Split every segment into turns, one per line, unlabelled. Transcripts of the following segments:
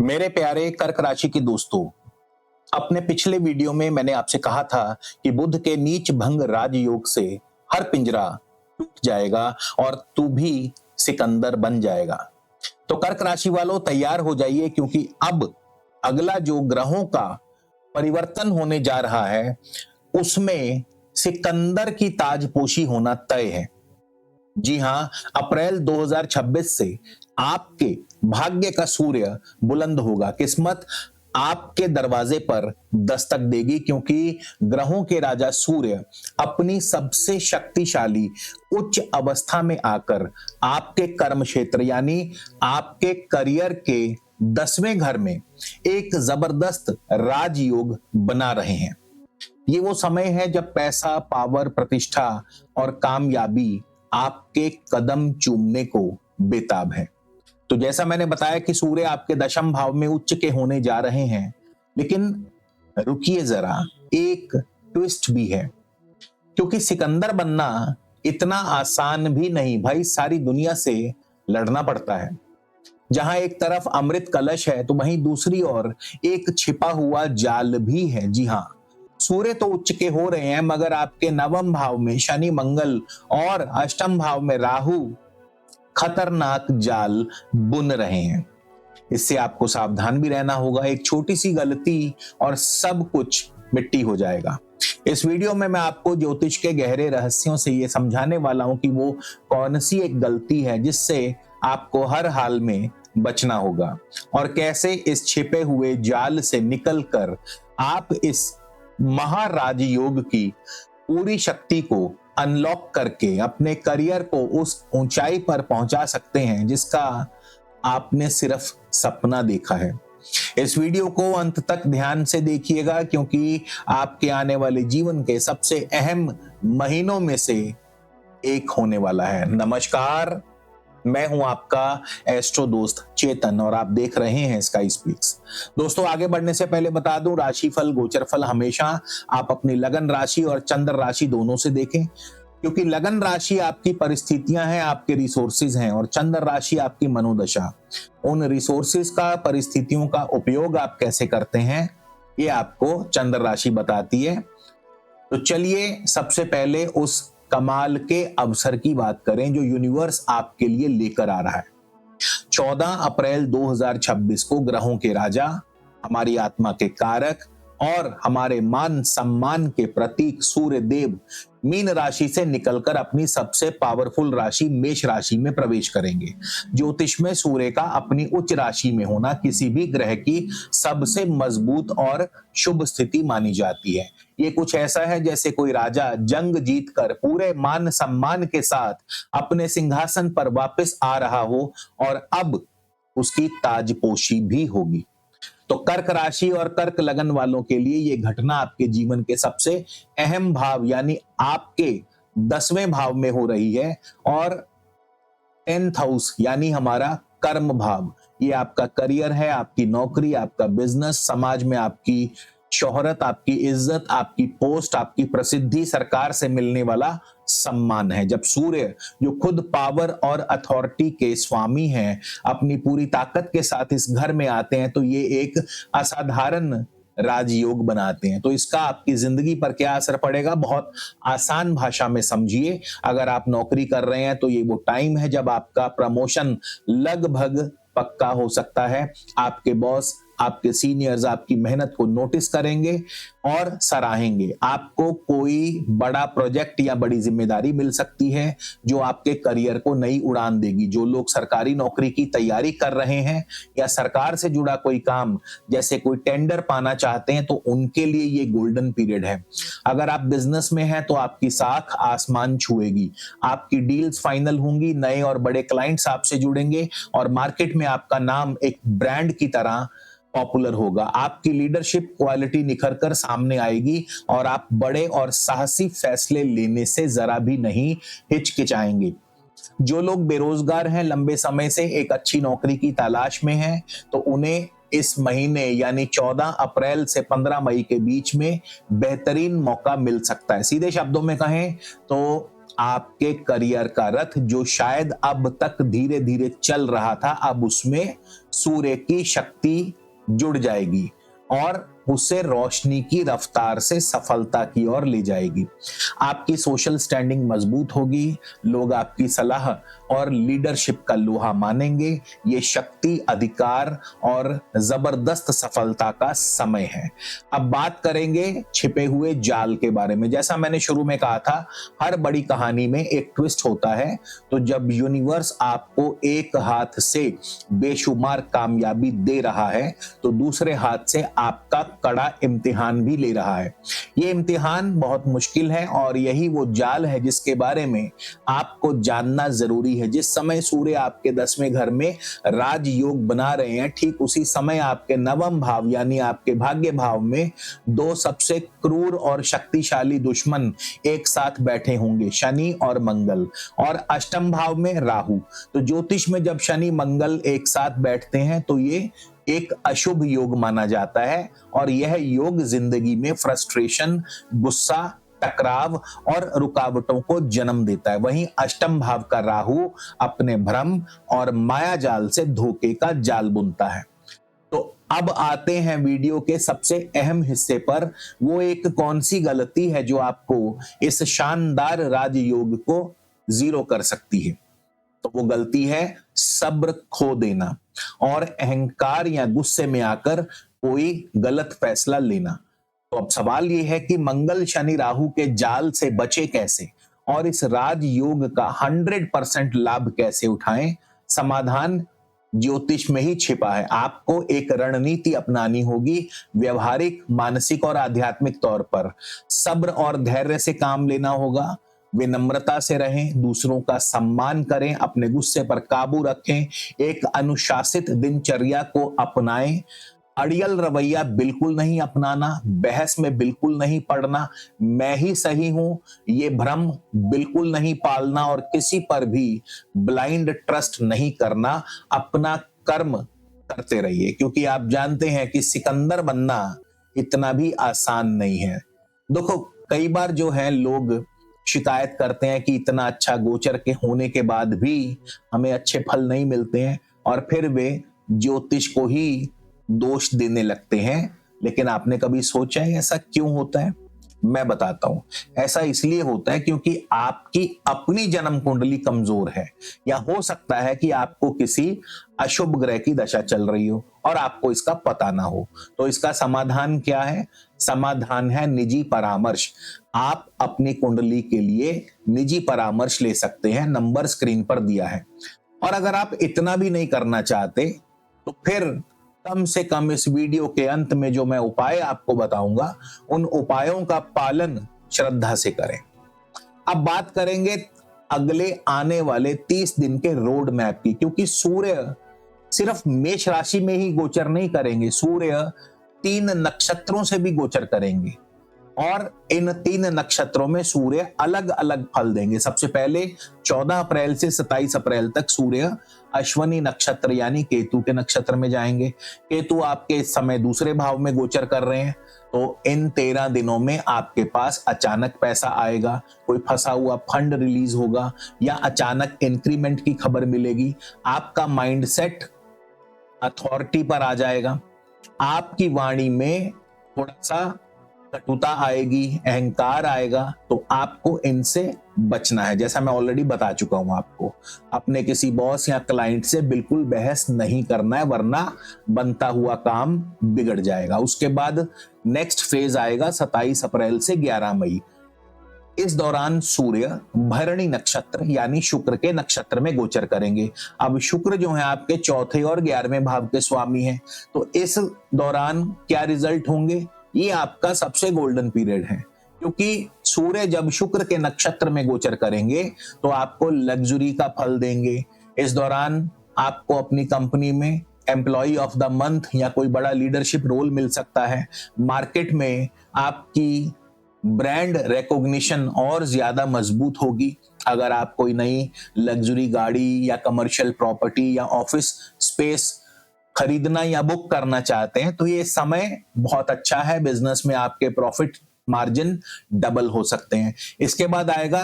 मेरे प्यारे कर्क राशि के दोस्तों, अपने पिछले वीडियो में मैंने आपसे कहा था कि बुध के नीच भंग राजयोग से हर पिंजरा टूट जाएगा और तू भी सिकंदर बन जाएगा। तो कर्क राशि वालों तैयार हो जाइए, क्योंकि अब अगला जो ग्रहों का परिवर्तन होने जा रहा है उसमें सिकंदर की ताजपोशी होना तय है। जी हां, अप्रैल 2026 से आपके भाग्य का सूर्य बुलंद होगा। किस्मत आपके दरवाजे पर दस्तक देगी, क्योंकि ग्रहों के राजा सूर्य अपनी सबसे शक्तिशाली उच्च अवस्था में आकर आपके कर्म क्षेत्र यानी आपके करियर के 10वें घर में एक जबरदस्त राजयोग बना रहे हैं। ये वो समय है जब पैसा, पावर, प्रतिष्ठा और कामयाबी आपके कदम चूमने को बेताब है। तो जैसा मैंने बताया कि सूर्य आपके दशम भाव में उच्च के होने जा रहे हैं, लेकिन रुकिए जरा, एक ट्विस्ट भी है, क्योंकि सिकंदर बनना इतना आसान भी नहीं भाई। सारी दुनिया से लड़ना पड़ता है। जहां एक तरफ अमृत कलश है तो वहीं दूसरी ओर एक छिपा हुआ जाल भी है। जी हां, सूर्य तो उच्च के हो रहे हैं, मगर आपके नवम भाव में शनि, मंगल और अष्टम भाव में राहु खतरनाक जाल बुन रहे हैं। इससे आपको सावधान भी रहना होगा। एक छोटी सी गलती और सब कुछ मिट्टी हो जाएगा। इस वीडियो में मैं आपको ज्योतिष के गहरे रहस्यों से ये समझाने वाला हूं कि वो कौन सी एक गलती है जिससे आपको हर हाल में बचना होगा, और कैसे इस छिपे हुए जाल से निकलकर आप इस महाराजयोग की पूरी शक्ति को अनलॉक करके अपने करियर को उस ऊंचाई पर पहुंचा सकते हैं जिसका आपने सिर्फ सपना देखा है। इस वीडियो को अंत तक ध्यान से देखिएगा, क्योंकि आपके आने वाले जीवन के सबसे अहम महीनों में से एक होने वाला है। नमस्कार, मैं हूं आपका एस्ट्रो दोस्त चेतन और आप देख रहे हैं स्काई स्पीक्स। दोस्तों, आगे बढ़ने से पहले बता दूं, राशिफल, गोचर फल हमेशा आप अपनी लगन राशि और चंद्र राशि दोनों से देखें, क्योंकि लगन राशि आपकी परिस्थितियां हैं, आपके रिसोर्सेज हैं, और चंद्र राशि आपकी मनोदशा। उन रिसोर्सेज का, परिस्थितियों का उपयोग आप कैसे करते हैं ये आपको चंद्र राशि बताती है। तो चलिए सबसे पहले उस कमाल के अवसर की बात करें जो यूनिवर्स आपके लिए लेकर आ रहा है। 14 अप्रैल 2026 को ग्रहों के राजा, हमारी आत्मा के कारक और हमारे मान सम्मान के प्रतीक सूर्य देव मीन राशि से निकलकर अपनी सबसे पावरफुल राशि मेष राशि में प्रवेश करेंगे। ज्योतिष में सूर्य का अपनी उच्च राशि में होना किसी भी ग्रह की सबसे मजबूत और शुभ स्थिति मानी जाती है। ये कुछ ऐसा है जैसे कोई राजा जंग जीतकर पूरे मान सम्मान के साथ अपने सिंहासन पर वापस आ रहा हो और अब उसकी ताजपोशी भी होगी। तो कर्क राशि और कर्क लगन वालों के लिए यह घटना आपके जीवन के सबसे अहम भाव यानी आपके 10वें भाव में हो रही है, और 10th हाउस यानी हमारा कर्म भाव, ये आपका करियर है, आपकी नौकरी, आपका बिजनेस, समाज में आपकी शोहरत, आपकी इज्जत, आपकी पोस्ट, आपकी प्रसिद्धि, सरकार से मिलने वाला सम्मान है। जब सूर्य, जो खुद पावर और अथॉरिटी के स्वामी हैं, अपनी पूरी ताकत के साथ इस घर में आते हैं तो ये एक असाधारण राजयोग बनाते हैं। तो इसका आपकी जिंदगी पर क्या असर पड़ेगा, बहुत आसान भाषा में समझिए। अगर आप नौकरी कर रहे हैं तो ये वो टाइम है जब आपका प्रमोशन लगभग पक्का हो सकता है। आपके बॉस, आपके सीनियर्स आपकी मेहनत को नोटिस करेंगे और सराहेंगे। आपको कोई बड़ा प्रोजेक्ट या बड़ी जिम्मेदारी मिल सकती है जो आपके करियर को नई उड़ान देगी। जो लोग सरकारी नौकरी की तैयारी कर रहे हैं या सरकार से जुड़ा कोई काम जैसे कोई टेंडर पाना चाहते हैं तो उनके लिए ये गोल्डन पीरियड है। अगर आप बिजनेस में हैं तो आपकी साख आसमान छुएगी, आपकी डील्स फाइनल होंगी, नए और बड़े क्लाइंट्स आपसे जुड़ेंगे और मार्केट में आपका नाम एक ब्रांड की तरह पॉपुलर होगा। आपकी लीडरशिप क्वालिटी निखर कर सामने आएगी और आप बड़े और साहसी फैसले लेने से जरा भी नहीं हिचकिचाएंगे। जो लोग बेरोजगार हैं, लंबे समय से एक अच्छी नौकरी की तलाश में हैं, तो उन्हें इस महीने यानी 14 अप्रैल से 15 मई के बीच में बेहतरीन मौका मिल सकता है। सीधे शब्दों में कहें तो आपके करियर का रथ जो शायद अब तक धीरे धीरे चल रहा था, अब उसमें सूर्य की शक्ति जुड़ जाएगी और उसे रोशनी की रफ्तार से सफलता की ओर ले जाएगी। आपकी सोशल स्टैंडिंग मजबूत होगी, लोग आपकी सलाह और लीडरशिप का लोहा मानेंगे। ये शक्ति, अधिकार और जबरदस्त सफलता का समय है। अब बात करेंगे छिपे हुए जाल के बारे में। जैसा मैंने शुरू में कहा था, हर बड़ी कहानी में एक ट्विस्ट होता है। तो जब यूनिवर्स आपको एक हाथ से बेशुमार कामयाबी दे रहा है, तो दूसरे हाथ से आपका कड़ा इम्तिहान भी ले रहा है। ये इम्तिहान बहुत मुश्किल है और यही वो जाल है जिसके बारे में आपको जानना जरूरी है। जिस समय सूर्य आपके 10वें घर में राजयोग बना रहे हैं, ठीक उसी समय आपके नवम भाव यानी आपके भाग्य भाव में दो सबसे क्रूर और शक्तिशाली दुश्मन एक साथ बैठे होंगे, शनि और मंगल, और अष्टम भाव में राहु। तो ज्योतिष में जब शनि मंगल एक साथ बैठते हैं तो ये एक अशुभ योग माना जाता है और यह योग जिंदगी में फ्रस्ट्रेशन, गुस्सा, टकराव और रुकावटों को जन्म देता है। वहीं अष्टम भाव का राहु अपने भ्रम और माया जाल से धोखे का जाल बुनता है। तो अब आते हैं वीडियो के सबसे अहम हिस्से पर। वो एक कौन सी गलती है जो आपको इस शानदार राजयोग को जीरो कर सकती है? तो वो गलती है सब्र खो देना और अहंकार या गुस्से में आकर कोई गलत फैसला लेना। तो अब सवाल ये है कि मंगल शनि राहु के जाल से बचे कैसे और इस राजयोग का 100% लाभ कैसे उठाएं? समाधान ज्योतिष में ही छिपा है। आपको एक रणनीति अपनानी होगी, व्यवहारिक, मानसिक और आध्यात्मिक तौर पर। सब्र और धैर्य से काम लेना होगा, विनम्रता से रहें, दूसरों का सम्मान करें, अपने गुस्से पर काबू रखें, एक अनुशासित दिनचर्या को अपनाएं, अड़ियल रवैया बिल्कुल नहीं अपनाना, बहस में बिल्कुल नहीं पड़ना, मैं ही सही हूं ये भ्रम बिल्कुल नहीं पालना और किसी पर भी ब्लाइंड ट्रस्ट नहीं करना। अपना कर्म करते रहिए, क्योंकि आप जानते हैं कि सिकंदर बनना इतना भी आसान नहीं है। देखो, कई बार जो है लोग शिकायत करते हैं कि इतना अच्छा गोचर के होने के बाद भी हमें अच्छे फल नहीं मिलते हैं और फिर वे ज्योतिष को ही दोष देने लगते हैं। लेकिन आपने कभी सोचा है ऐसा क्यों होता है? मैं बताता हूं। ऐसा इसलिए होता है क्योंकि आपकी अपनी जन्म कुंडली कमजोर है, या हो सकता है कि आपको किसी अशुभ ग्रह की दशा चल रही हो और आपको इसका पता ना हो। तो इसका समाधान क्या है? समाधान है निजी परामर्श। आप अपनी कुंडली के लिए निजी परामर्श ले सकते हैं, नंबर स्क्रीन पर दिया है। और अगर आप इतना भी नहीं करना चाहते तो फिर कम से कम इस वीडियो के अंत में जो मैं उपाय आपको बताऊंगा, उन उपायों का पालन श्रद्धा से करें। अब बात करेंगे अगले आने वाले 30 दिन के रोड मैप की, क्योंकि सूर्य सिर्फ मेष राशि में ही गोचर नहीं करेंगे, सूर्य 3 नक्षत्रों से भी गोचर करेंगे और इन 3 नक्षत्रों में सूर्य अलग अलग फल देंगे। सबसे पहले 14 अप्रैल से 27 अप्रैल तक सूर्य अश्वनी नक्षत्र यानी केतु के नक्षत्र में जाएंगे। केतु आपके इस समय दूसरे भाव में गोचर कर रहे हैं। तो इन 13 दिनों में आपके पास अचानक पैसा आएगा, कोई फंसा हुआ फंड रिलीज होगा या अचानक इंक्रीमेंट की खबर मिलेगी। आपका माइंडसेट अथॉरिटी पर आ जाएगा, आपकी वाणी में थोड़ा सा कटुता आएगी, अहंकार आएगा। तो आपको इनसे बचना है। जैसा मैं ऑलरेडी बता चुका हूं आपको, अपने किसी बॉस या क्लाइंट से बिल्कुल बहस नहीं करना है, वरना बनता हुआ काम बिगड़ जाएगा। उसके बाद नेक्स्ट फेज आएगा 27 अप्रैल से 11 मई। इस दौरान सूर्य भरणी नक्षत्र यानी शुक्र के नक्षत्र में गोचर करेंगे। अब शुक्र जो है आपके चौथे और 11वें भाव के स्वामी हैं। तो इस दौरान क्या रिजल्ट होंगे? ये आपका सबसे गोल्डन पीरियड है, क्योंकि सूर्य जब शुक्र के नक्षत्र में गोचर करेंगे तो आपको लग्जरी का फल देंगे। इस दौरान आपको अपनी कंपनी में एम्प्लॉय ऑफ द मंथ या कोई बड़ा लीडरशिप रोल मिल सकता है। मार्केट में आपकी ब्रांड रिकॉग्निशन और ज्यादा मजबूत होगी। अगर आप कोई नई लग्जरी गाड़ी या कमर्शियल प्रॉपर्टी या ऑफिस स्पेस खरीदना या बुक करना चाहते हैं तो ये समय बहुत अच्छा है। बिजनेस में आपके प्रॉफिट मार्जिन डबल हो सकते हैं। इसके बाद आएगा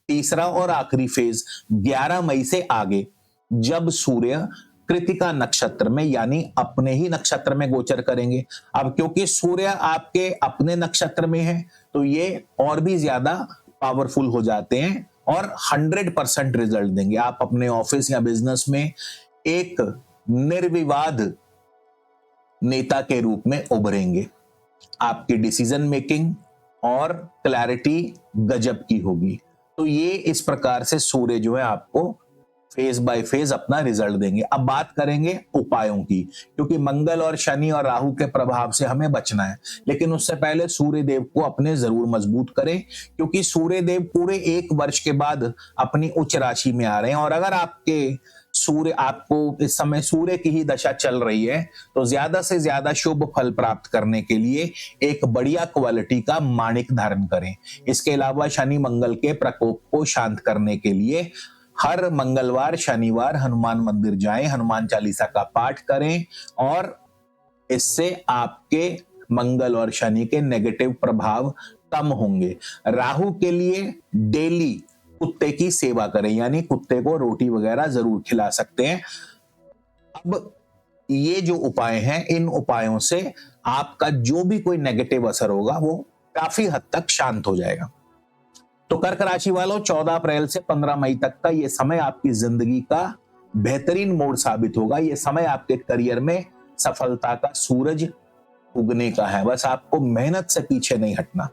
तीसरा और आखिरी फेज 11 मई से आगे, जब सूर्य कृतिका नक्षत्र में यानी अपने ही नक्षत्र में गोचर करेंगे। अब क्योंकि सूर्य आपके अपने नक्षत्र में है तो ये और भी ज्यादा पावरफुल हो जाते हैं और 100% रिजल्ट देंगे। आप अपने ऑफिस या बिजनेस में एक निर्विवाद नेता के रूप में उभरेंगे। आपकी डिसीजन मेकिंग और क्लैरिटी गजब की होगी। तो ये इस प्रकार से सूर्य जो है आपको फेज बाय फेज अपना रिजल्ट देंगे। अब बात करेंगे उपायों की, क्योंकि मंगल और शनि और राहु के प्रभाव से हमें बचना है, लेकिन उससे पहले सूर्य देव को अपने जरूर मजबूत करें, क्योंकि सूर्य देव पूरे 1 वर्ष के बाद अपनी उच्च राशि में आ रहे हैं। और अगर आपको इस समय सूर्य की ही दशा चल रही है तो ज्यादा से ज्यादा शुभ फल प्राप्त करने के लिए एक बढ़िया क्वालिटी का माणिक धारण करें। इसके अलावा शनि मंगल के प्रकोप को शांत करने के लिए हर मंगलवार शनिवार हनुमान मंदिर जाएं, हनुमान चालीसा का पाठ करें और इससे आपके मंगल और शनि के नेगेटिव प्रभाव कम होंगे। राहु के लिए डेली कुत्ते की सेवा करें, यानी कुत्ते को रोटी वगैरह जरूर खिला सकते हैं। अब ये जो उपाय हैं, इन उपायों से आपका जो भी कोई नेगेटिव असर होगा वो काफी हद तक शांत हो जाएगा। तो कर्क राशि वालों, 14 अप्रैल से 15 मई तक का ये समय आपकी जिंदगी का बेहतरीन मोड़ साबित होगा। ये समय आपके करियर में सफलता का सूरज उगने का है, बस आपको मेहनत से पीछे नहीं हटना।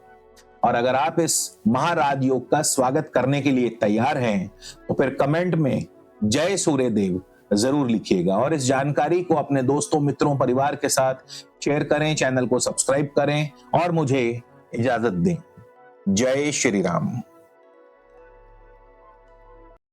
और अगर आप इस महाराज योग का स्वागत करने के लिए तैयार हैं तो फिर कमेंट में जय सूर्यदेव जरूर लिखिएगा और इस जानकारी को अपने दोस्तों, मित्रों, परिवार के साथ शेयर करें, चैनल को सब्सक्राइब करें और मुझे इजाजत दें। जय श्री राम।